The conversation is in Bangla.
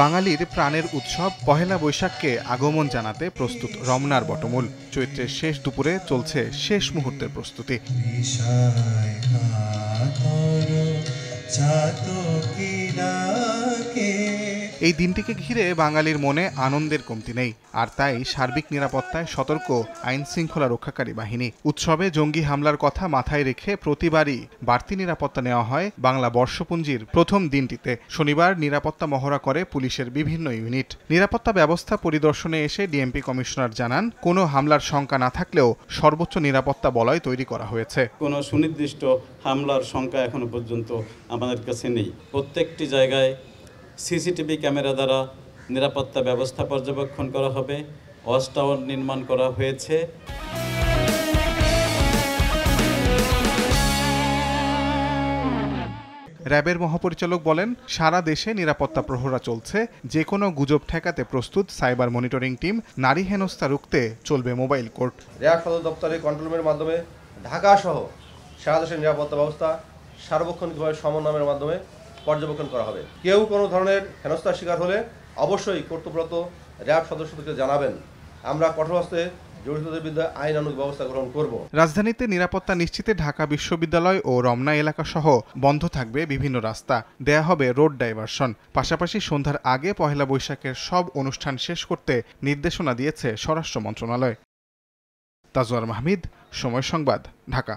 বাঙালির প্রাণের উৎসব পহেলা বৈশাখকে আগমন জানাতে প্রস্তুত রমনার বটমূল। চৈত্রের শেষ দুপুরে চলছে শেষ মুহূর্তের প্রস্তুতি। এই দিনটিকে ঘিরে বাঙালির মনে আনন্দের কমতি নেই, আর তাই সার্বিক নিরাপত্তায় সতর্ক আইন শৃঙ্খলা রক্ষাকারী বাহিনী। উৎসবে জঙ্গি হামলার কথা মাথায় রেখে প্রতিবারই বাড়তি নিরাপত্তা নেওয়া হয় বাংলা বর্ষপঞ্জির প্রথম দিনটিতে। শনিবার নিরাপত্তা মহড়া করে পুলিশের বিভিন্ন ইউনিট। নিরাপত্তা ব্যবস্থা পরিদর্শনে এসে ডিএমপি কমিশনার জানান, কোনো হামলার শঙ্কা না থাকলেও সর্বোচ্চ নিরাপত্তা বলয় তৈরি করা হয়েছে। কোনো সুনির্দিষ্ট হামলার শঙ্কা এখনো পর্যন্ত আমাদের কাছে নেই। প্রত্যেকটি জায়গায় সিসিটিভি ক্যামেরা দ্বারা নিরাপত্তা ব্যবস্থা পর্যবেক্ষণ করা হবে। ওয়াচ টাওয়ার নির্মাণ করা হয়েছে। র্যাবের মহাপরিচালক বলেন, সারা দেশে নিরাপত্তা প্রহরা চলছে। যে কোনো গুজব ঠেকাতে প্রস্তুত সাইবার মনিটরিং টিম। নারী হেনস্থা রুখতে চলবে মোবাইল কোর্ট। র্যাব সদর দপ্তরে কন্ট্রোল রুমের মাধ্যমে ঢাকা সহ সারা দেশের নিরাপত্তা ব্যবস্থা সার্বক্ষণিকভাবে সমন্বয়ের মাধ্যমে পর্যবেক্ষণ করা হবে। কেউ কোনো ধরনের হেনস্থার শিকার হলে অবশ্যই কর্তব্যরত র্যাব সদস্যদেরকে জানাবেন। আমরা কঠোর হস্তে জড়িতদের বিরুদ্ধে আইনানুগ ব্যবস্থা গ্রহণ করব। রাজধানীতে নিরাপত্তা নিশ্চিতে ঢাকা বিশ্ববিদ্যালয় ও রমনা এলাকা সহ বন্ধ থাকবে বিভিন্ন রাস্তা। দেয়া হবে রোড ডাইভারশন। পাশাপাশি সন্ধ্যার আগে পহেলা বৈশাখের সব অনুষ্ঠান শেষ করতে নির্দেশনা দিয়েছে স্বরাষ্ট্র মন্ত্রণালয়। তাজওয়ার মাহমিদ, সময় সংবাদ, ঢাকা।